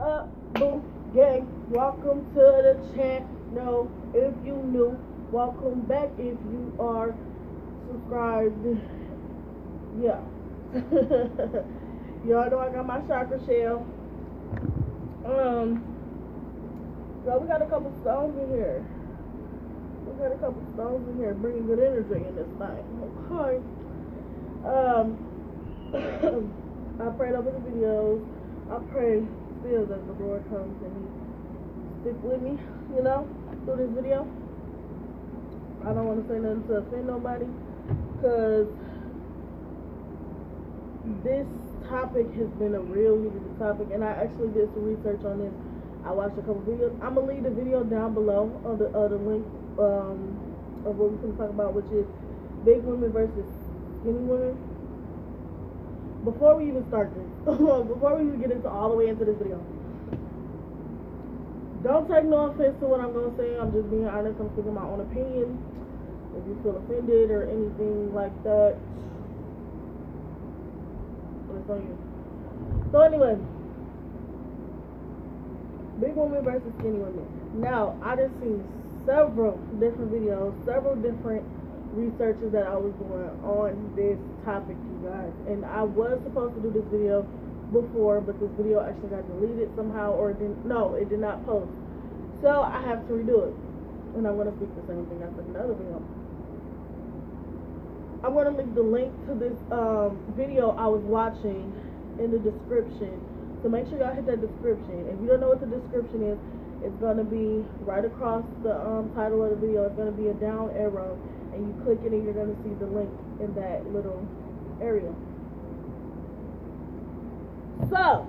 up, boom, gang. Welcome to the channel. If you new, welcome back. If you are subscribed, yeah. Y'all know I got my chakra shell. So we got a couple stones in here. Bringing good energy in this thing. Okay. I prayed over the videos. I pray still that the Lord comes and He stick with me, through this video. I don't want to say nothing to offend nobody, because this topic has been a real heated topic, and I actually did some research on this. I watched a couple videos. I'm gonna leave the video down below of the link of what we're gonna talk about, which is big women versus skinny women. Before we even start this, before we even get into all the way into this video, don't take no offense to what I'm gonna say. I'm just being honest. I'm speaking my own opinion. If you feel offended or anything like that, it's on you. So anyway, big women versus skinny women. Now, I just seen several different videos, several different researches that I was doing on this topic, you guys. And I was supposed to do this video before, but this video actually got deleted somehow, or it did not post. So I have to redo it. And I'm going to speak the same thing after another video. I'm going to leave the link to this video I was watching in the description. So make sure y'all hit that description. If you don't know what the description is, it's going to be right across the title of the video. It's going to be a down arrow, and you click it and you're going to see the link in that little area. So,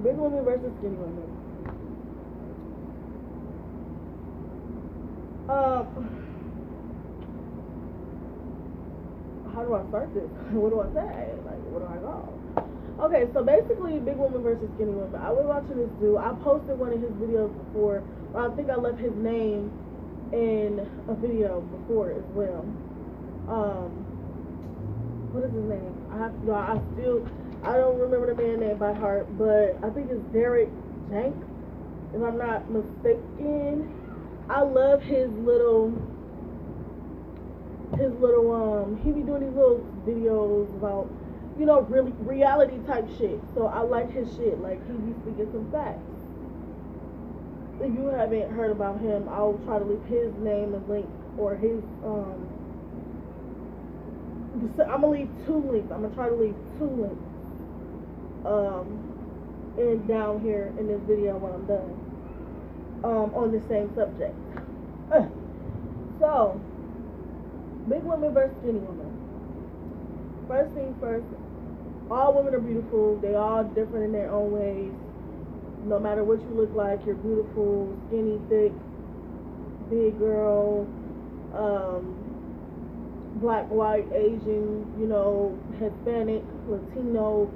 big women versus skinny women. How do I start this? What do I say? Like, where do I go? Okay, so basically, big woman versus skinny woman. I was watching this dude. I posted one of his videos before. I think I left his name in a video before as well. What is his name? I don't remember the man's name by heart, but I think it's Derek Jank, if I'm not mistaken. I love his little he be doing these little videos about, really reality type shit. So I like his shit. Like, he be speaking some facts. If you haven't heard about him, I'll try to leave his name and link, or his I'm gonna leave two links. I'm gonna try to leave two links and down here in this video when I'm done on the same subject. So, big women versus skinny women. First thing first, all women are beautiful. They all different in their own ways. No matter what you look like, you're beautiful, skinny, thick, big girl, black, white, Asian, Hispanic, Latino.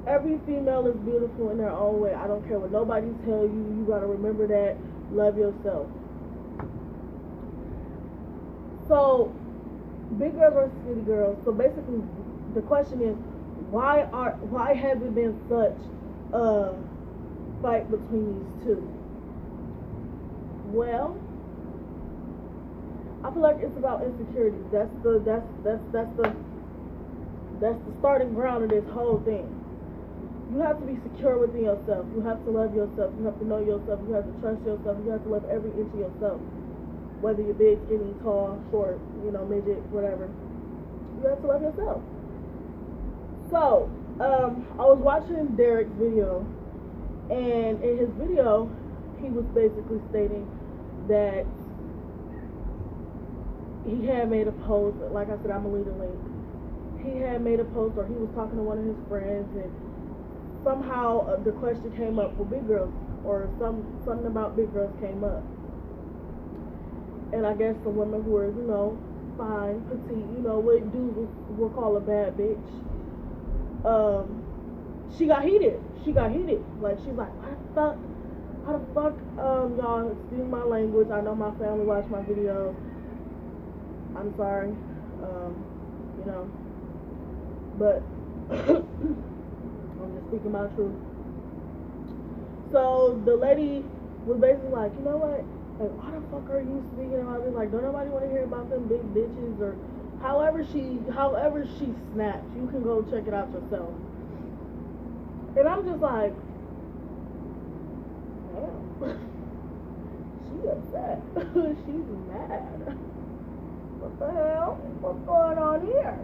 Every female is beautiful in their own way. I don't care what nobody tell you. You gotta remember that. Love yourself. So, big girl versus skinny girl. So basically, the question is, why has it been such a fight between these two? Well, I feel like it's about insecurity. That's the starting ground of this whole thing. You have to be secure within yourself. You have to love yourself. You have to know yourself. You have to trust yourself. You have to love every inch of yourself. Whether you're big, skinny, tall, short, midget, whatever. You have to love yourself. So, I was watching Derek's video, and in his video, he was basically stating that he had made a post. Like I said, I'm going to leave a link. He had made a post, or he was talking to one of his friends, and somehow the question came up for big girls, or something about big girls came up. And I guess the women who are, fine, petite, what dudes will call a bad bitch, she got heated. Like, she's like, how the fuck, y'all, excuse my language. I know my family watch my videos. I'm sorry. you know. But I'm just speaking my truth. So the lady was basically like, you know what? Like, why the fuck are you speaking about this? Like, don't nobody want to hear about them big bitches, or however she snapped. You can go check it out yourself. And I'm just like, damn. She upset. She's mad. What the hell? What's going on here?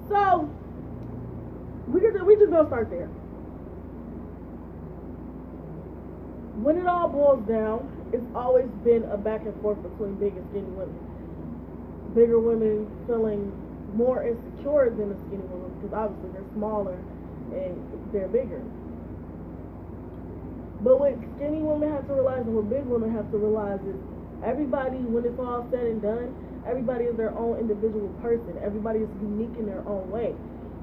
So we just gonna start there. When it all boils down, it's always been a back and forth between big and skinny women. Bigger women feeling more insecure than the skinny women because obviously they're smaller and they're bigger. But what skinny women have to realize and what big women have to realize is everybody, when it's all said and done, everybody is their own individual person. Everybody is unique in their own way.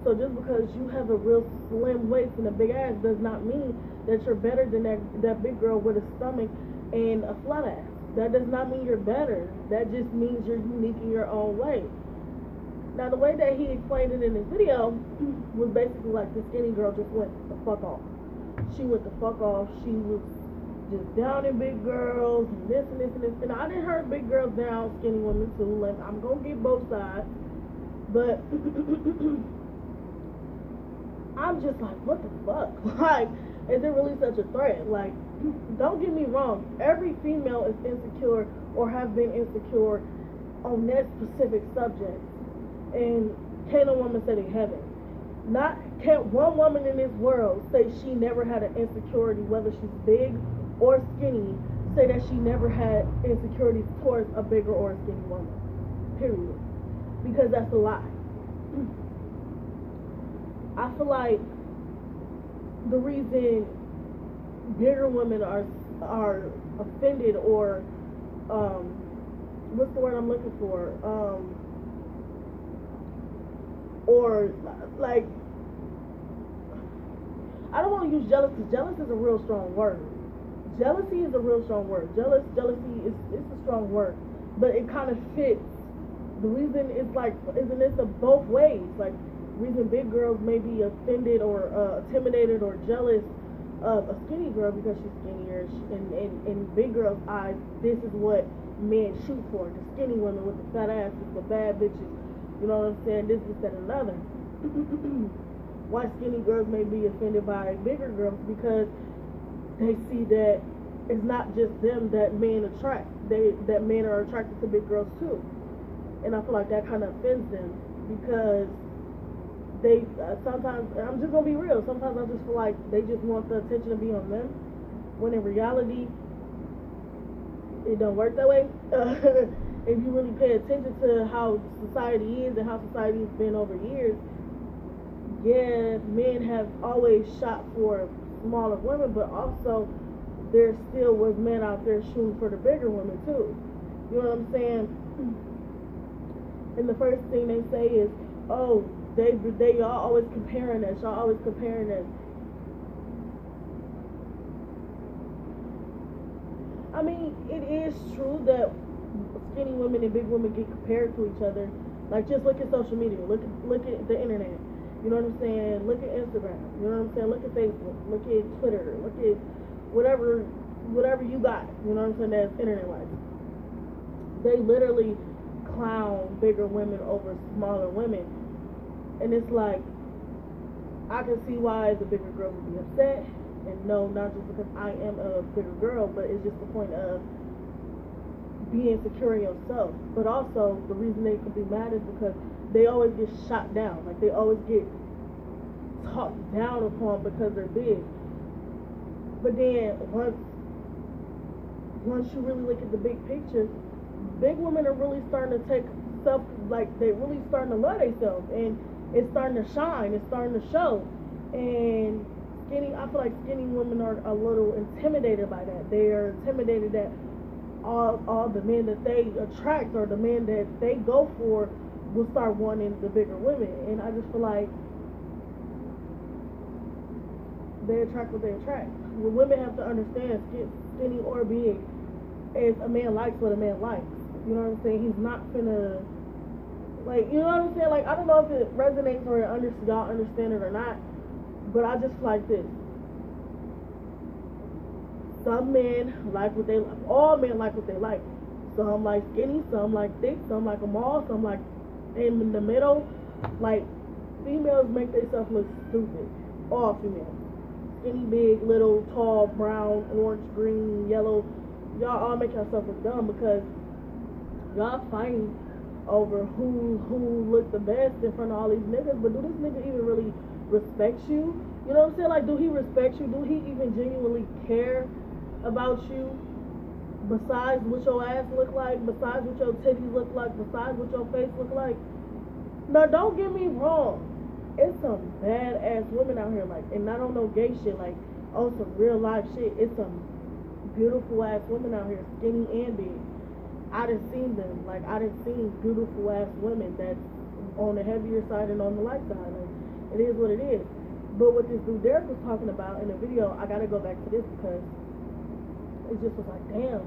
So just because you have a real slim waist and a big ass does not mean that you're better than that big girl with a stomach and a flat ass. That does not mean you're better. That just means you're unique in your own way. Now the way that he explained it in his video was basically like the skinny girl just went the fuck off. She went the fuck off. She was just down in big girls and this and this and this. And I didn't heard big girls down skinny women too. Like, I'm gonna get both sides. But I'm just like, what the fuck? Like, is it really such a threat? Like, don't get me wrong. Every female is insecure or have been insecure on that specific subject. And can't no woman say they haven't. Can't one woman in this world say she never had an insecurity, whether she's big or skinny, say that she never had insecurities towards a bigger or a skinny woman. Period. Because that's a lie. I feel like the reason bigger women are offended or what's the word I'm looking for? Or like, I don't want to use jealous because jealous is a real strong word. Jealousy is a real strong word. Jealousy is a strong word, but it kind of fits. The reason it's like, isn't it both ways? Like, the reason big girls may be offended or intimidated or jealous of a skinny girl because she's skinnier, and in big girls' eyes, this is what men shoot for. The skinny women with the fat asses, the bad bitches. You know what I'm saying? This, that, and another. Why skinny girls may be offended by bigger girls, because they see that it's not just them that men attract. That men are attracted to big girls too. And I feel like that kind of offends them because they sometimes, I'm just gonna be real, sometimes I just feel like they just want the attention to be on them, when in reality it don't work that way. If you really pay attention to how society is and how society has been over years, yeah, men have always shot for smaller women, but also there still was men out there shooting for the bigger women too. You know what I'm saying? And the first thing they say is, oh, y'all always comparing us. Y'all always comparing us. I mean, it is true that skinny women and big women get compared to each other. Like, just look at social media. Look at the internet. You know what I'm saying? Look at Instagram. You know what I'm saying? Look at Facebook. Look at Twitter. Look at whatever you got. You know what I'm saying? That's internet-wise. They literally clown bigger women over smaller women. And it's like, I can see why the bigger girl would be upset. And no, not just because I am a bigger girl, but it's just the point of being secure in yourself. But also, the reason they can be mad is because they always get shot down. Like, they always get talked down upon because they're big. But then, once you really look at the big picture, big women are really starting to take stuff, like, they're really starting to love themselves. And it's starting to shine. It's starting to show. And I feel like skinny women are a little intimidated by that. They are intimidated that all the men that they attract or the men that they go for will start wanting the bigger women. And I just feel like they attract what they attract. Well, women have to understand, skinny or big, if a man likes what a man likes. You know what I'm saying? He's not finna Like, you know what I'm saying? Like, I don't know if it resonates or y'all understand it or not, but I just feel like this. Some men like what they like. All men like what they like. Some like skinny, some like thick, some like them all, some like in the middle. Like, females make themselves look stupid. All females. Skinny, big, little, tall, brown, orange, green, yellow. Y'all all make yourself look dumb because y'all fighting over who look the best in front of all these niggas. But do this nigga even really respect you? You know what I'm saying? Like, do he respect you? Do he even genuinely care about you? Besides what your ass look like, besides what your titties look like, besides what your face look like. Now, don't get me wrong. It's some badass women out here, like, and I don't know gay shit, like, on some real life shit. It's some beautiful ass women out here, skinny and big. I done seen them. Like, I done seen beautiful ass women that's on the heavier side and on the light side. Like, it is what it is. But what this dude Derek was talking about in the video, I gotta go back to this because it just was like, damn.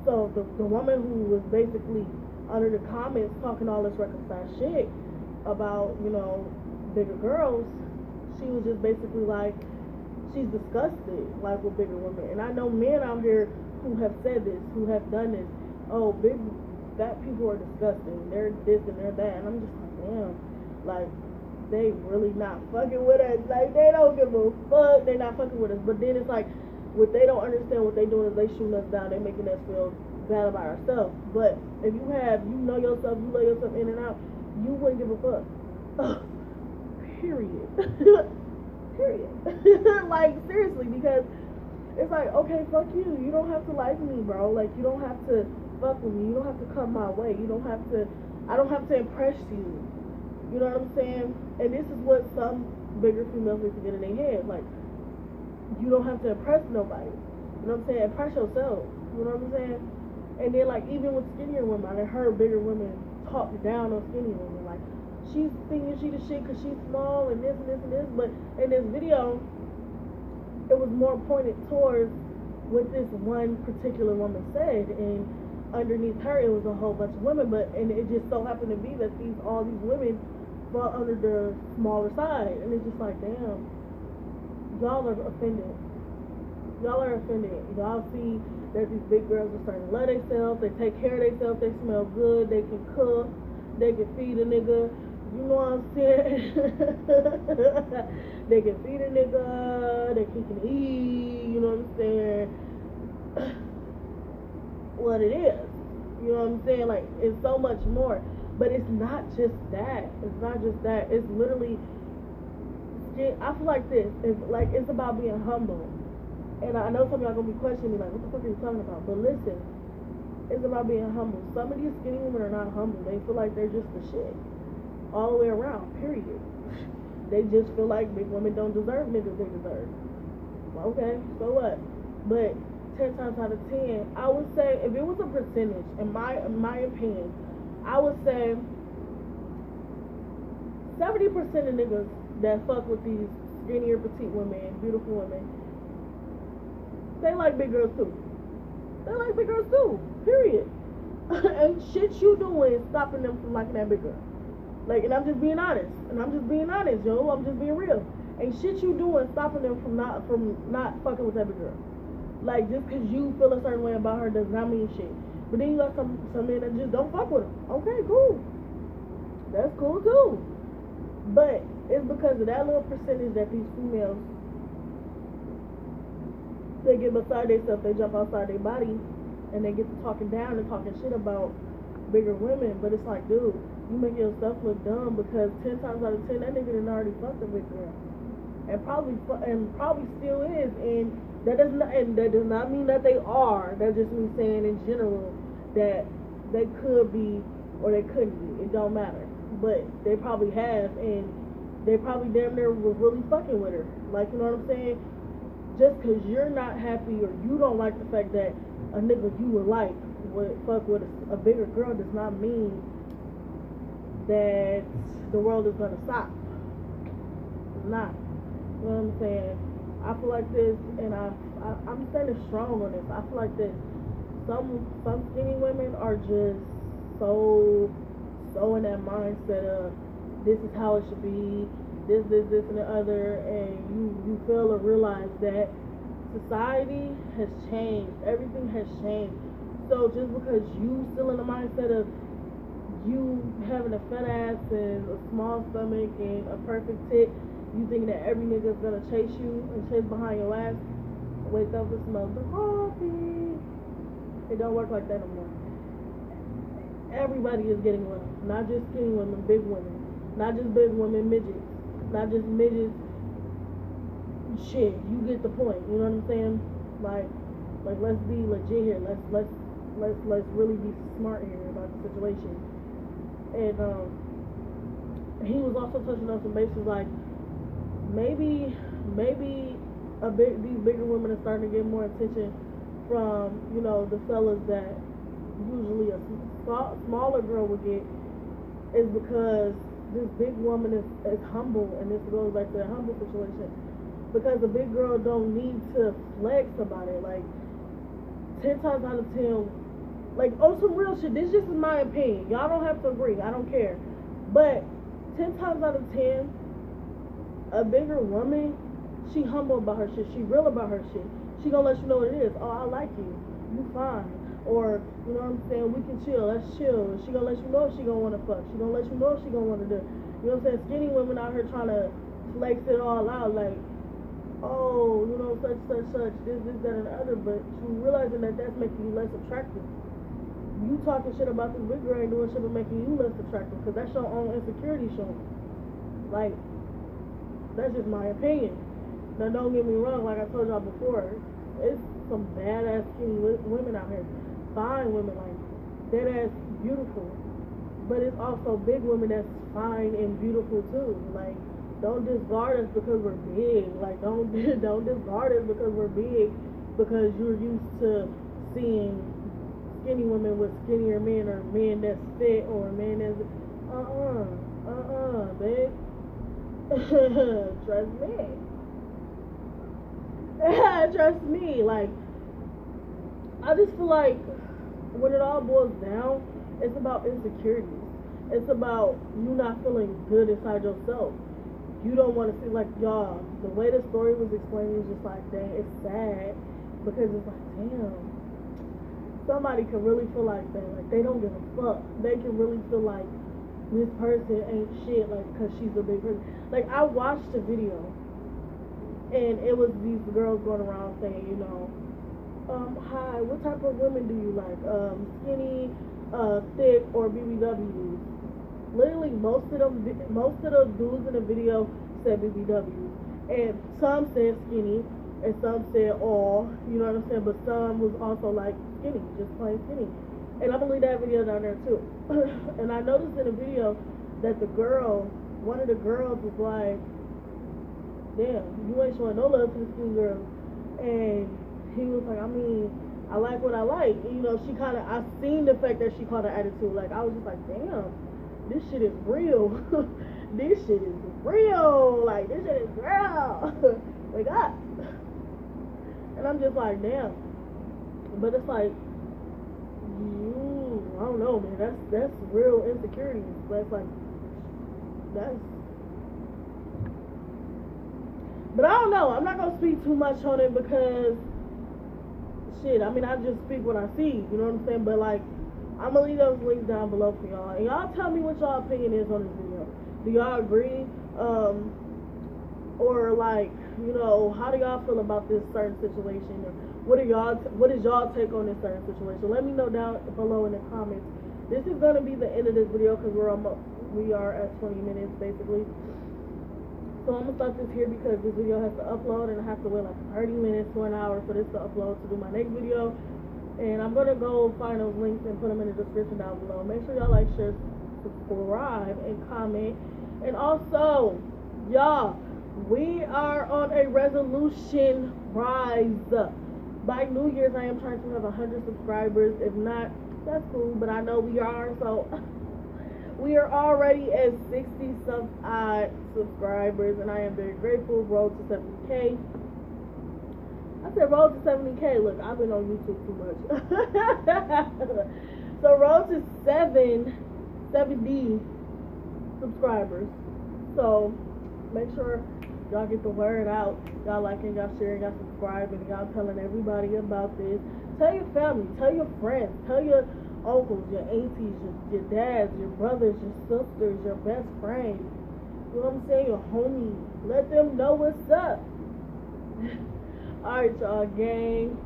So the woman who was basically under the comments talking all this reconciled shit about, you know, bigger girls, she was just basically like, she's disgusted, like, with bigger women. And I know men out here who have said this, who have done this. Oh, big fat people are disgusting. They're this and they're that. And I'm just like, damn. Like, they really not fucking with us. Like, they don't give a fuck. They not fucking with us. But then it's like, what they don't understand, what they doing is they shooting us down. They making us feel bad about ourselves. But if you know yourself, you lay yourself in and out, you wouldn't give a fuck. Period. Period. Like, seriously, because it's like, okay, fuck you. You don't have to like me, bro. Like, you don't have to fuck with me. You don't have to come my way. You don't have to, I don't have to impress you. You know what I'm saying? And this is what some bigger females need to get in their head. Like, you don't have to impress nobody. You know what I'm saying? Impress yourself. You know what I'm saying? And then, like, even with skinnier women, I heard bigger women talk down on skinny women. Like, she's thinking she the shit because she's small and this and this and this. But in this video, it was more pointed towards what this one particular woman said. And underneath her, it was a whole bunch of women. And it just so happened to be that all these women fall under the smaller side. And it's just like, damn. Y'all are offended. Y'all are offended. Y'all see that these big girls are starting to love themselves. They take care of themselves. They smell good. They can cook. They can feed a nigga. You know what I'm saying? They can feed a nigga. They can eat. You know what I'm saying? What it is. You know what I'm saying? Like, it's so much more. But it's not just that. It's not just that. It's literally, I feel like this. It's about being humble. And I know some of y'all gonna be questioning me like, what the fuck are you talking about? But listen, it's about being humble. Some of these skinny women are not humble. They feel like they're just the shit. All the way around, period. They just feel like big women don't deserve niggas they deserve. Okay, so what? But 10 times out of 10, I would say, if it was a percentage, in my opinion, I would say 70% of niggas that fuck with these skinnier, petite women, beautiful women, they like big girls too. They like big girls too, period. And shit you doing is stopping them from liking that big girl. Like, and I'm just being honest. And I'm just being honest, yo. I'm just being real. And shit you doing stopping them from not fucking with that big girl. Like, just because you feel a certain way about her does not mean shit. But then you got some men that just don't fuck with them. Okay, cool. That's cool too. But it's because of that little percentage that these females, they get beside themselves, they jump outside their body, and they get to talking down and talking shit about bigger women. But it's like, dude, you make yourself look dumb because 10 times out of 10, that nigga done already fucked a big girl, and probably still is. And that does not mean that they are. That just means saying in general that they could be or they couldn't be. It don't matter. But they probably have, and they probably damn near was really fucking with her. Like, you know what I'm saying? Just because you're not happy or you don't like the fact that a nigga you would like would fuck with a bigger girl does not mean that the world is gonna stop. It's not. You know what I'm saying? I feel like this, and I'm standing strong on this. I feel like this. Some skinny women are just so so in that mindset of this is how it should be, this, and the other, and you fail to realize that society has changed. Everything has changed. So just because you still in the mindset of you having a fat ass and a small stomach and a perfect tit, you think that every nigga's gonna chase you and chase behind your ass, wake up and smell the coffee. It don't work like that no more. Everybody is getting love. Not just skinny women, big women. Not just big women, midgets. Not just midgets. Shit, you get the point. You know what I'm saying? Like let's be legit here. Let's really be smart here about the situation. And he was also touching on some bases like maybe these bigger women are starting to get more attention from, you know, the fellas that usually a smaller girl would get, is because this big woman is humble, and this goes back to the humble situation, because a big girl don't need to flex about it. Like 10 times out of 10, like on some real shit, this just is my opinion, y'all don't have to agree, I don't care, but 10 times out of 10, a bigger woman, she humble about her shit, she real about her shit, she gonna let you know what it is. Oh, I like you fine. Or, you know what I'm saying, we can chill, let's chill. She gonna let you know if she gonna wanna fuck. She gonna let you know if she gonna wanna do. You know what I'm saying? Skinny women out here trying to flex it all out, like, oh, you know, such, this, that, and the other, but you realizing that that's making you less attractive. You talking shit about this big girl ain't doing shit but making you less attractive, because that's your own insecurity showing. Like, that's just my opinion. Now, don't get me wrong, like I told y'all before, it's some badass skinny women out here. Fine women, like, dead ass beautiful. But it's also big women that's fine and beautiful too. Like, don't discard us because we're big. Like, don't discard us because we're big, because you're used to seeing skinny women with skinnier men, or men that's fit, or men that's babe. Trust me. Trust me. Like, I just feel like when it all boils down, it's about insecurities. It's about you not feeling good inside yourself. You don't want to see, like, y'all, the way the story was explained is just like, dang, it's sad, because it's like, damn, somebody can really feel like that. Like, they don't give a fuck. They can really feel like this person ain't shit, like, because she's a big person. Like, I watched a video, and it was these girls going around saying, you know, hi, what type of women do you like? Skinny, thick, or BBWs? Literally, most of the dudes in the video said BBWs, and some said skinny, and some said all, you know what I'm saying? But some was also like skinny, just plain skinny. And I'm gonna leave that video down there too. And I noticed in the video that one of the girls was like, damn, you ain't showing no love to the skinny girl. And he was like, I mean, I like what I like. And, you know, I seen the fact that she caught an attitude. Like, I was just like, damn, this shit is real. This shit is real. Like, this shit is real. Wake up. And I'm just like, damn. But it's like, I don't know, man. That's real insecurity. That's like, but I don't know. I'm not gonna speak too much on it because, shit, I mean, I just speak what I see. You know what I'm saying? But like, I'm gonna leave those links down below for y'all, and y'all tell me what y'all opinion is on this video. Do y'all agree? Or like, you know, how do y'all feel about this certain situation? Or what is y'all take on this certain situation? Let me know down below in the comments. This is gonna be the end of this video because we are at 20 minutes basically. So I'm gonna stop this here because this video has to upload, and I have to wait like 30 minutes to an hour for this to upload to do my next video. And I'm gonna go find those links and put them in the description down below. Make sure y'all like, share, subscribe, and comment. And also, y'all, we are on a resolution rise. By New Year's, I am trying to have 100 subscribers. If not, that's cool, but I know we are. So we are already at 60 odd subscribers, and I am very grateful. Road to 70K. I said road to 70K. Look, I've been on YouTube too much. So road to 7 70 subscribers. So make sure y'all get the word out. Y'all liking, y'all sharing, y'all subscribing, y'all telling everybody about this. Tell your family, tell your friends, tell your uncles, your aunties, your dads, your brothers, your sisters, your best friends. You know what I'm saying? Your homies. Let them know what's up. Alright, y'all, gang.